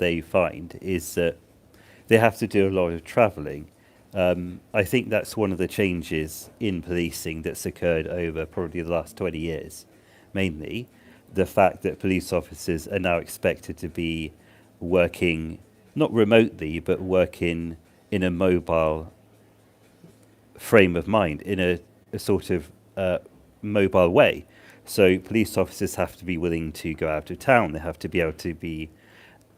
they find is that they have to do a lot of travelling. I think that's one of the changes in policing that's occurred over probably the last 20 years, mainly the fact that police officers are now expected to be working not remotely but working in a mobile frame of mind, in a sort of mobile way. So police officers have to be willing to go out of town. They have to be able to be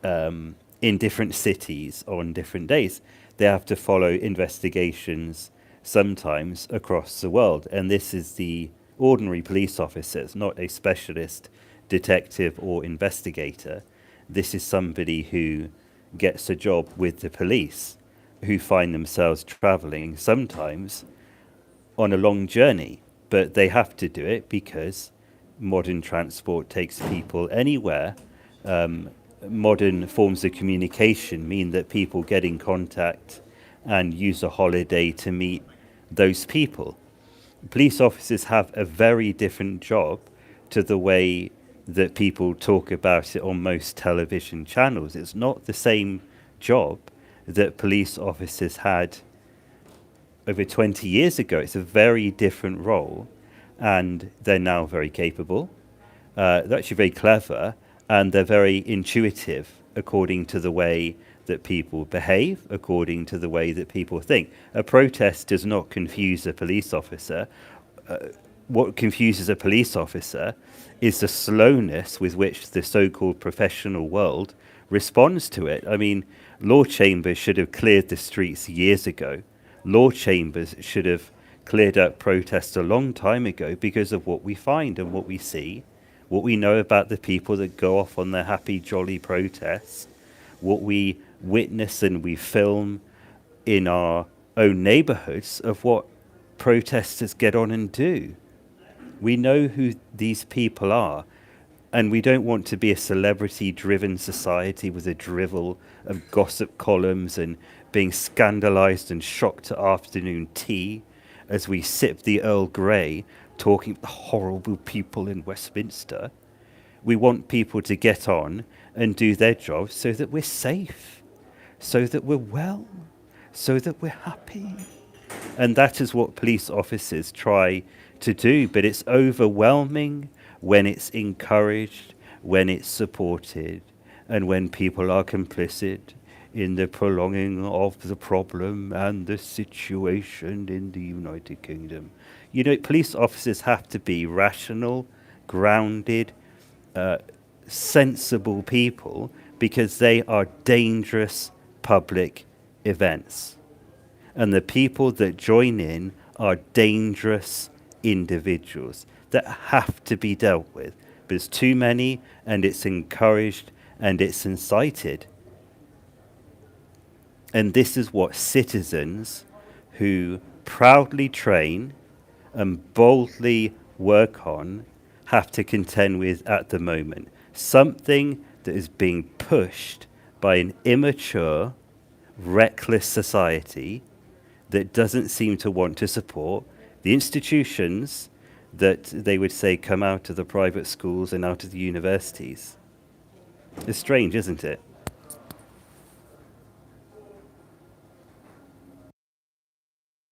in different cities on different days. They have to follow investigations sometimes across the world. And this is the ordinary police officers, not a specialist detective or investigator. This is somebody who gets a job with the police, who find themselves traveling sometimes on a long journey. But they have to do it because modern transport takes people anywhere. Modern forms of communication mean that people get in contact and use a holiday to meet those people. Police officers have a very different job to the way that people talk about it on most television channels. It's not the same job that police officers had over 20 years ago. It's a very different role, and they're now very capable. They're actually very clever, and they're very intuitive according to the way that people behave, according to the way that people think. A protest does not confuse a police officer. What confuses a police officer is the slowness with which the so-called professional world responds to it. I mean, law chambers should have cleared the streets years ago. Law chambers should have cleared up protests a long time ago because of what we find and what we see, what we know about the people that go off on their happy, jolly protests, what we witness and we film in our own neighborhoods of what protesters get on and do. We know who these people are, and we don't want to be a celebrity-driven society with a drivel of gossip columns and being scandalized and shocked at afternoon tea as we sip the Earl Grey talking the horrible people in Westminster. We want people to get on and do their jobs so that we're safe, so that we're well, so that we're happy. And that is what police officers try to do, but it's overwhelming when it's encouraged, when it's supported, and when people are complicit in the prolonging of the problem and the situation in the United Kingdom. You know, police officers have to be rational, grounded, sensible people, because they are dangerous public events. And the people that join in are dangerous individuals that have to be dealt with. But it's too many, and it's encouraged, and it's incited. And this is what citizens who proudly train and boldly work on have to contend with at the moment. Something that is being pushed by an immature, reckless society that doesn't seem to want to support the institutions that they would say come out of the private schools and out of the universities. It's strange, isn't it?